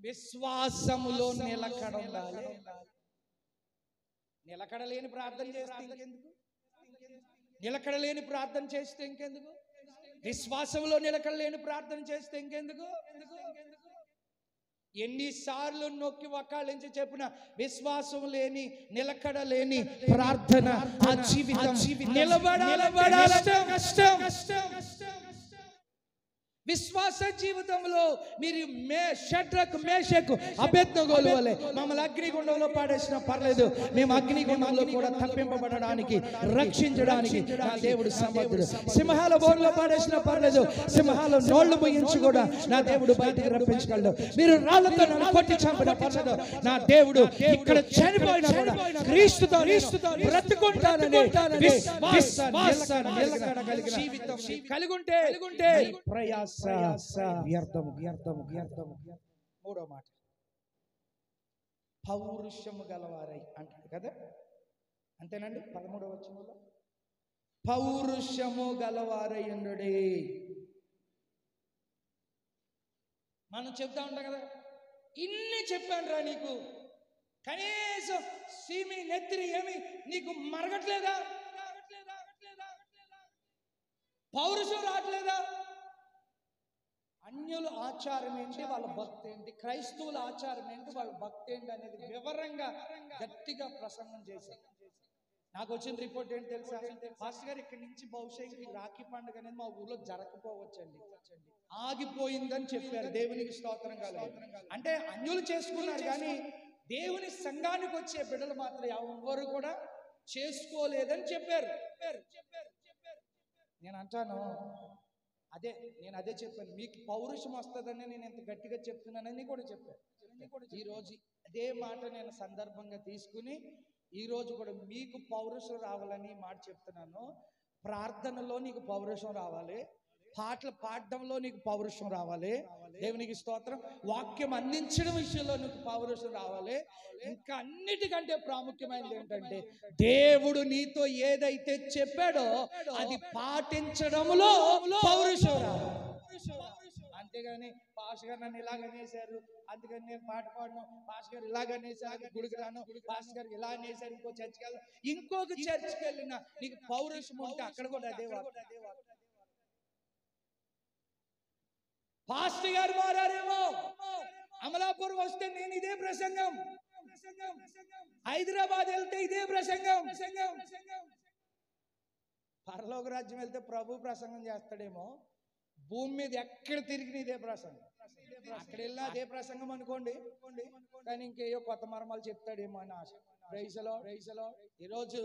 విశ్వాసములో నిలకడ ఉండాలి. నిలకడలేని ప్రార్థన చేస్తే ఇంకెందుకు? నిలకడలేని ప్రార్థన చేస్తే ఇంకెందుకు? విశ్వాసంలో నిలకడలేని ప్రార్థన చేస్తే ఇంకెందుకు? ఎన్నిసార్లు నొక్కి వక్కాళించి చెప్పిన విశ్వాసం లేని నిలకడ లేని ప్రార్థన ఆ జీవితం నిలబడాలి. కష్టం. విశ్వాస జీవితంలో మీరు షడ్రకు మేషకు అబేద్నెగోలు వలె మమ్మల్ని అగ్నిగుండంలో పాడేసినా పర్లేదు, మేము అగ్నిగుండంలో కూడా తప్పింపబడడానికి రక్షించడానికి నా దేవుడు సమర్థుడు. సింహాల బోన్లో పాడేసినా పర్లేదు, సింహాల నోళ్లు ముయించి కూడా నా దేవుడు బయటికి రప్పించగలడు. మీరు రాళ్లతో నన్ను కొట్టి చంపిన పర్లేదు, నా దేవుడు ఇక్కడ చనిపోయినా కూడా క్రీస్తుతో బ్రతుకుంటానని విశ్వాసాన్ని కలిగిన జీవితం కలిగి ఉంటే ప్రయాస వ్యర్థము వ్యర్థము వ్యర్థము. మూడో మాట పౌరుషము గలవారై అంటాడు కదా, అంతేనండి. 13వ వచనంలో పౌరుషము గలవారై ఉండుడి. మనం చెప్తా ఉంటాం కదా, ఇన్ని చెప్పాను రా నీకు, కనీసం సీమి నెత్తిరి ఏమి నీకు మరగట్లేదా, పౌరుషం రావట్లేదా? అన్యుల ఆచారం ఏంటి, వాళ్ళ భక్తి ఏంటి, క్రైస్తవుల ఆచారం ఏంటి, వాళ్ళ భక్తి ఏంటి అనేది వివరంగా గట్టిగా ప్రసంగం చేశారు. నాకు వచ్చిన రిపోర్ట్ ఏంటి తెలుసా పాస్టర్ గారు, ఇక్కడి నుంచి బహుశా ఇంక రాఖీ పండుగ అనేది మా ఊర్లో జరగకపోవచ్చండి, ఆగిపోయిందని చెప్పారు. దేవునికి స్తోత్రం కలగాలి. అంటే అన్యులు చేసుకున్నారు కానీ దేవుని సంఘానికి వచ్చే బిడ్డలు మాత్రం ఎవరు కూడా చేసుకోలేదని చెప్పారు. నేను అంటాను, నేను అదే చెప్పాను, మీకు పౌరుషం వస్తుందని నేను ఎంత గట్టిగా చెప్తున్నానని కూడా చెప్పాను. ఈరోజు అదే మాట నేను సందర్భంగా తీసుకుని ఈరోజు కూడా మీకు పౌరుషం రావాలని మాట చెప్తున్నాను. ప్రార్థనలో నీకు పౌరుషం రావాలి, పాటలు పాడడంలో నీకు పౌరుషం రావాలి, దేవునికి స్తోత్రం, వాక్యం అందించడం విషయంలో నీకు పౌరుషం రావాలి. ఇంకా అన్నిటికంటే ప్రాముఖ్యమైనది ఏంటంటే దేవుడు నీతో ఏదైతే చెప్పాడో అది పాటించడంలో పౌరుషం రావాలి. అంతేగాని పాస్ గారు నన్ను ఇలాగనేసారు అందుకని నేను పాట పాడను, పాస్ గారు ఇలాగనేసారు గుడికి రాను, పాస్ గారు ఇలా అనేసారు ఇంకో చర్చికి వెళ్ళను, ఇంకొక చర్చికి వెళ్ళినా నీకు పౌరుషం ఉంటే అక్కడ కూడా అదే పాస్టర్ గారు మారారేమో, అమలాపూర్ వస్తే నేను ఇదే ప్రసంగం, హైదరాబాద్ వెళ్తే ఇదే ప్రసంగం, పరలోక రాజ్యం వెళ్తే ప్రభు ప్రసంగం చేస్తాడేమో, భూమి మీద ఎక్కడ తిరిగిన ఇదే ప్రసంగం, అక్కడ వెళ్ళినా అదే ప్రసంగం అనుకోండి, కానీ ఇంకేయో కొత్త మర్మాలు చెప్తాడేమో అని ఆశ. ప్రైజలో ఈరోజు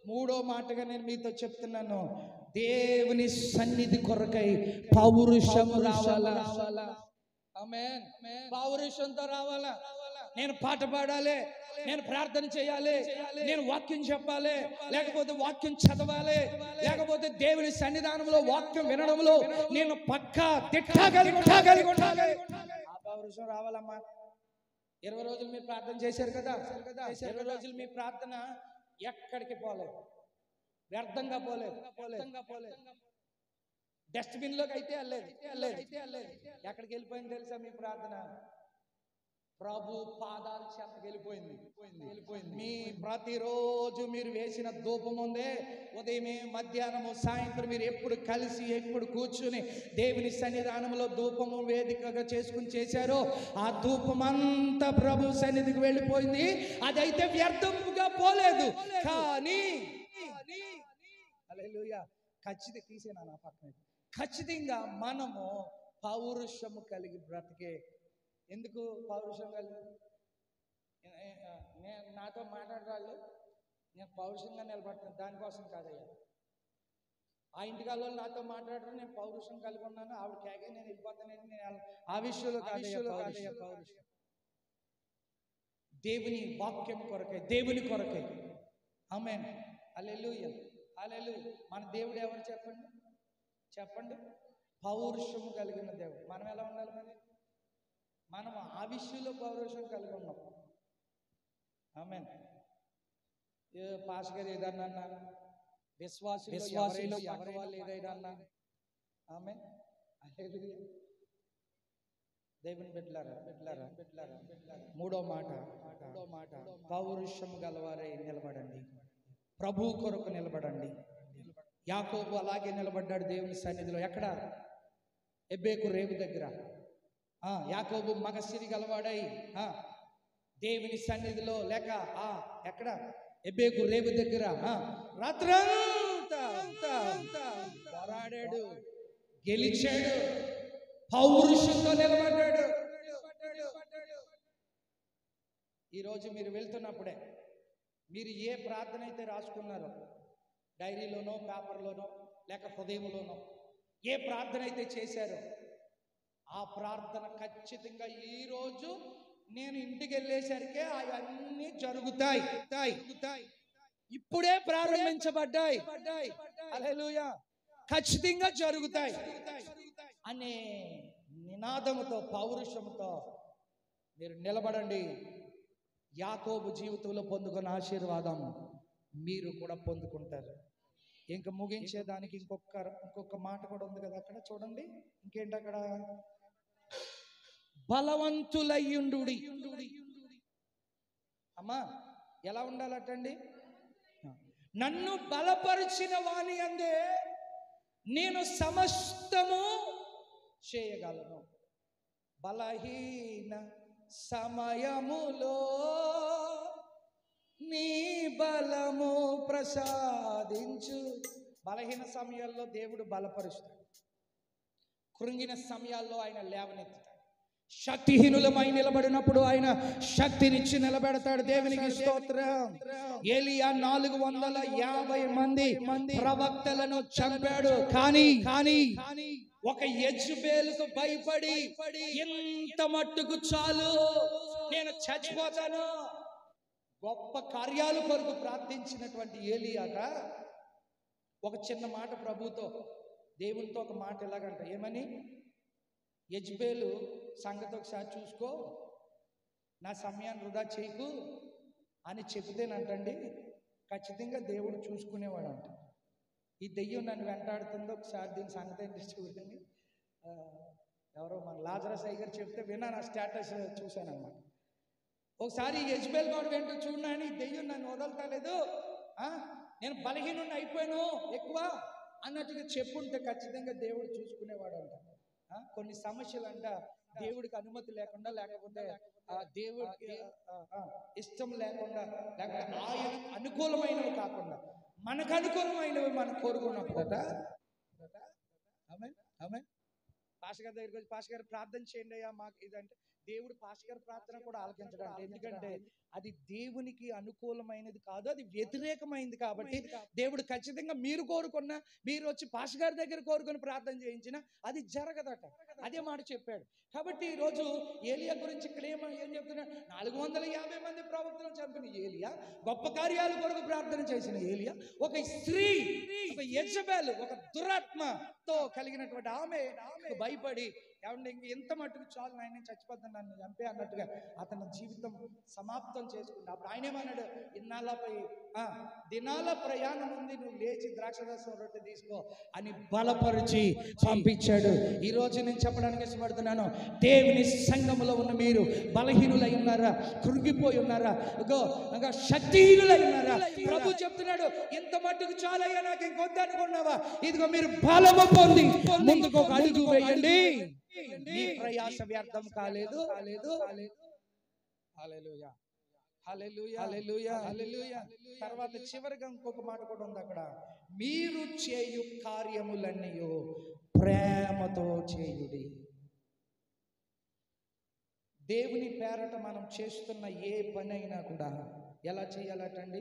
మూడో మాటగా నేను మీతో చెప్తున్నాను, దేవుని సన్నిధి కొరకై పౌరుషము రావాలా, ఆమేన్, పౌరుషంతో రావాలా. నేను పాట పాడాలి, నేను ప్రార్థన చేయాలి, నేను వాక్యం చెప్పాలి, లేకపోతే వాక్యం చదవాలి, లేకపోతే దేవుని సన్నిధానంలో వాక్యం వినడంలో నేను పక్కా తిట్టగలిగి ఉండాలి. ఆ పౌరుషం రావాలమ్మా. 20 రోజులు మీరు ప్రార్థన చేశారు కదా, 20 రోజులు మీ ప్రార్థన ఎక్కడికి పోలేదు, వ్యర్థంగా పోలేదు, డస్ట్బిన్ లోకి అయితే వెళ్ళలేదు. ఎక్కడికి వెళ్ళిపోయింది తెలుసా మీ ప్రార్థన? ప్రభు పాదాల చెంతకి వెళ్ళిపోయింది. మీ ప్రతిరోజు మీరు వేసిన ధూపం ఉందే, ఉదయమే మధ్యాహ్నము సాయంత్రం మీరు ఎప్పుడు కలిసి ఎప్పుడు కూర్చుని దేవుని సన్నిధానంలో ధూపము వేదికగా చేసుకుని చేశారో ఆ ధూపం అంతా ప్రభు సన్నిధికి వెళ్ళిపోయింది. అదైతే వ్యర్థముగా పోలేదు, కానీ హల్లెలూయా ఖచ్చితంగా తీసేనా నా పక్కన, ఖచ్చితంగా మనము పౌరుషము కలిగి బ్రతికే. ఎందుకు పౌరుషం కలిగి? నేను నాతో మాట్లాడేవాళ్ళు నేను పౌరుషంగా నిలబడుతున్నాను, దానికోసం కాదయ్యా. ఆ ఇంటికాల వాళ్ళు నాతో మాట్లాడరు, నేను పౌరుషం కలిగి ఉన్నాను, ఆవిడ కేకే నేను వెళ్ళిపోతానని నేను ఆ విషయంలో కాదయ్యా పౌరుషం. దేవుని వాక్యం కొరకై, దేవుని కొరకై. ఆమేన్, హల్లెలూయా, హల్లెలూయా. మన దేవుడు ఎవరు చెప్పండి? పౌరుషము కలిగిన దేవుడు. మనం ఎలా ఉండాలి మరి? మనం ఆ విషయంలో పౌరుషం కలిగి ఉన్నాం. ఆమేన్. పాస్ గారు ఏదన్నా విశ్వాసులు ఎవరి వాళ్ళు ఏదైనా అన్నా ఆమేన్, హల్లెలూయా. దేవుని బిడ్డలారా మూడో మాట పౌరుషం గలవారై నిలబడండి, ప్రభు కొరకు నిలబడండి. యాకోబు అలాగే నిలబడ్డాడు దేవుని సన్నిధిలో. ఎక్కడ? ఎబ్బేకు రేవు దగ్గర. యాకోబు మగసిరి గలవాడై దేవుని సన్నిధిలో లేక ఎక్కడ? ఎబ్బేకు రేవు దగ్గర రాత్రంతా పోరాడాడు, గెలిచాడు, పౌరుషంతో నిలబడ్డాడు. ఈరోజు మీరు వెళ్తున్నప్పుడే మీరు ఏ ప్రార్థన అయితే రాసుకున్నారో, డైరీలోనో పేపర్లోనో లేక హృదయంలోనో ఏ ప్రార్థన అయితే చేశారో ఆ ప్రార్థన ఖచ్చితంగా ఈరోజు నేను ఇంటికి వెళ్ళేసరికి అవన్నీ జరుగుతాయి. ఇప్పుడే ప్రారంభించబడ్డాయి. హల్లెలూయా, ఖచ్చితంగా జరుగుతాయి. అనే నినాదముతో, పౌరుషముతో మీరు నిలబడండి. యాకోబు జీవితంలో పొందుకున్న ఆశీర్వాదం మీరు కూడా పొందుకుంటారు. ఇంకా ముగించేదానికి ఇంకొక మాట కూడా ఉంది కదా అక్కడ, చూడండి. ఇంకేంటి అక్కడ? బలవంతులయ్యుండు. అమ్మా ఎలా ఉండాలటండి? నన్ను బలపరిచిన వాని అందే నేను సమస్తము చేయగలను. బలహీన సమయములో నీ బలము ప్రసాదించు. బలహీన సమయాల్లో దేవుడు బలపరుస్తాడు. కృంగిన సమయాల్లో ఆయన లేవనెత్తుతాడు. శక్తిహీనులమై నిలబడినప్పుడు ఆయన శక్తినిచ్చి నిలబెడతాడు. దేవునికి స్తోత్రం. ఏలియా 450 మంది ప్రవక్తలను చంపాడు. కానీ ఒక యెజబెలుకు భయపడి ఎంత మట్టుకు చాలు, నేను చచ్చిపోతాను, గొప్ప కార్యాల కొరకు ప్రార్థించినటువంటి ఏలియాట ఒక చిన్న మాట ప్రభుతో, దేవునితో ఒక మాట ఎలాగంట, ఏమని? యెజబెలు సంగతి ఒకసారి చూసుకో, నా సమయాన్ని వృధా చేయకు అని చెబితేనంటండి ఖచ్చితంగా దేవుడు చూసుకునేవాడు అంట. ఈ దెయ్యం నన్ను వెంటాడుతుందో ఒకసారి దీని సంగతి ఏంటి చూడండి. ఎవరో మన లాజరస్ అయ్యగారు చెప్తే విన్నా, నా స్టేటస్ చూశాను అన్నమాట. ఒకసారి యెజబెల్ గాడు వెంట చూడని, ఈ దెయ్యం నన్ను వదలతలేదు, నేను బలహీనుడిని అయిపోయాను ఎక్కువ అన్నట్టుగా చెప్పుంటే ఖచ్చితంగా దేవుడు చూసుకునేవాడు అంట. కొన్ని సమస్యలు అంట దేవుడికి అనుమతి లేకుండా, లేకపోతే దేవుడికి ఇష్టం లేకుండా, లేకపోతే ఆయన అనుకూలమైనవి కాకుండా మనకు అనుకూలమైనవి మనం కోరుకున్నప్పుడట. ఆమె పాస్టర్ గారి దగ్గరికి వచ్చి, పాస్టర్ గారు ప్రార్థన చేయండి అయ్యా మాకు ఇదంటే, దేవుడు పాస్టర్ గారి ప్రార్థన కూడా ఆలకించడం. ఎందుకంటే అది దేవునికి అనుకూలమైనది కాదు, అది వ్యతిరేకమైంది. కాబట్టి దేవుడు ఖచ్చితంగా మీరు కోరుకున్నా, మీరు వచ్చి పాస్టర్ గారి దగ్గర కోరుకుని ప్రార్థన చేయించినా అది జరగదట. అదే మాట చెప్పాడు. కాబట్టి ఈరోజు ఏలియా గురించి ఇక్కడ ఏం చెప్తున్నాడు? 450 మంది ప్రవక్తలను చంపిన ఏలియా, గొప్ప కార్యాల కొరకు ప్రార్థన చేసిన ఏలియా, ఒక స్త్రీ, ఒక యెజబెల్, ఒక దురాత్మతో కలిగినటువంటి ఆమె భయపడి, ఏమంటే ఇంక ఎంత మట్టుకు చాలు, ఆయన చచ్చిపోతాను, నన్ను చంపే అన్నట్టుగా అతని జీవితం సమాప్తం చేసుకుంటా. అప్పుడు ఆయన ఏమన్నాడు? దినాల ప్రయాణం ఉంది, నువ్వు లేచి ద్రాక్షరసం రొట్టె తీసుకో అని బలపరిచి పంపించాడు. ఈ రోజు నేను చెప్పడానికి ఇష్టపడుతున్నాను, దేవుని సంఘములో ఉన్న మీరు బలహీనులై ఉన్నారా? కృంగిపోయి ఉన్నారా? ఇంకా శక్తిహీనులై ఉన్నారా? ప్రభు చెప్తున్నాడు, ఇంత మట్టుకు చాలయ్యా, నాకు ఇంకొద్దు అనుకున్నావా? ఇదిగో మీరు బలము పొంది ముందుకు ఒక అడుగు వేయండి, మీ ప్రయాస వ్యర్థం కాలేదు. హల్లెలూయా, హల్లెలూయా, హల్లెలూయా, హల్లెలూయా. తర్వాత చివరిగా ఇంకొక మాట కూడా ఉంది అక్కడ, మీరు చేయు కార్యములన్నీ ప్రేమతో చేయుడి. దేవుని పేరట మనం చేస్తున్న ఏ పని అయినా కూడా ఎలా చేయాలటండి?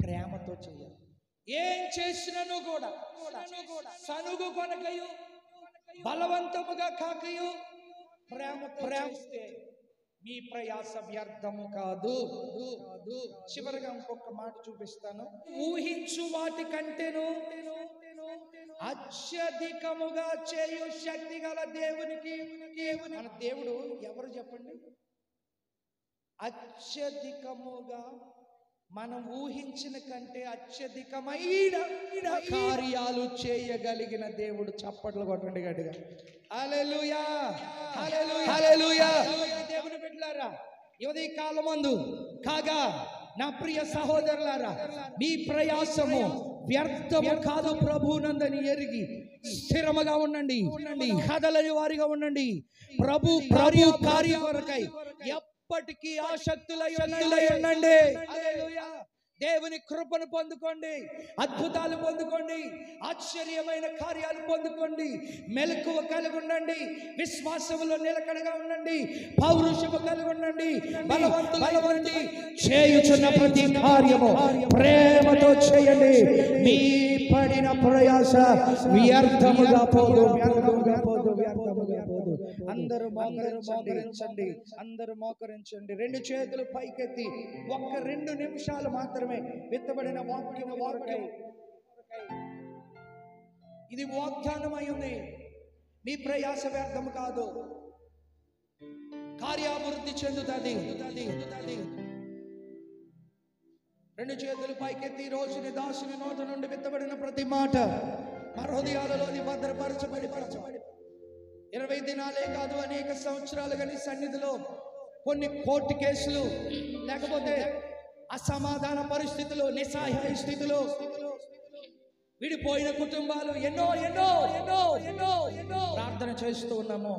ప్రేమతో చేయాలి. ఏం చేసినను కూడా సనుగు కొనకయు, బలవంతముగా కాకయు, ప్రేమిస్తే మీ ప్రయాస వ్యర్థము కాదు. చివరిగా ఇంకొక మాట చూపిస్తాను. ఊహించు వాటి కంటేను అత్యధికముగా చేయు శక్తి గల దేవునికి, మన దేవుడు ఎవరు చెప్పండి? అత్యధికముగా మనం ఊహించిన కంటే అత్యధికమైన కార్యాలు చేయగలిగిన దేవుడు. చప్పట్లు కొట్టండి గట్టిగా. హల్లెలూయా, హల్లెలూయా, హల్లెలూయా. దేవుని బిడ్డలారా, యువతి కాలమందు కాగా నా ప్రియ సహోదరులారా, మీ ప్రయాసము వ్యర్థము కాదు ప్రభువునందని ఎరిగి స్థిరముగా ఉండండి, కదలని వారిగా ఉండండి. ప్రభు కార్యం కొరకై ఎప్పటికీ ఆసక్తులై ఉండండి. హల్లెలూయా. దేవుని కృపను పొందుకోండి, అద్భుతాలు పొందుకోండి, ఆశ్చర్యమైన కార్యాలు పొందుకోండి. మెలకువ కలిగి ఉండండి, విశ్వాసములో నిలకడగా ఉండండి, పౌరుషము కలిగి ఉండండి, బలవంతులైవండి. చేయుచున్న ప్రతి కార్యము ప్రేమతో చేయండి. మీ పడిన ప్రయాస వ్యర్థముగా పోదు, వ్యర్థముగా పోదు, వ్యర్థముగా పోదు. అందరూ మోకరించండి, అందరూ మోకరించండి. 2 చేతులు పైకెత్తి 2 నిమిషాలు మాత్రమే విత్తబడిన వాక్యం వాక్యం ఇది వాగ్దానమై ఉంది. మీ ప్రయాస వ్యర్థము కాదు, కార్యాభివృద్ధి చెందుతుంది. రెండు చేతులు పైకెత్తి రోజుని దాసుని నోట నుండి విత్తబడిన ప్రతి మాట మా హృదయాలలోని భద్రపరచబడి 20 దినాలే కాదు, అనేక సంవత్సరాలుగా నీ సన్నిధిలో కొన్ని కోర్టు కేసులు, లేకపోతే అసమాధాన పరిస్థితులు, నిస్సహాయ స్థితిలో విడిపోయిన కుటుంబాలు ఎన్నో ఎన్నో ఎన్నో ఎన్నో ఎన్నో ప్రార్థన చేస్తూ ఉన్నాము.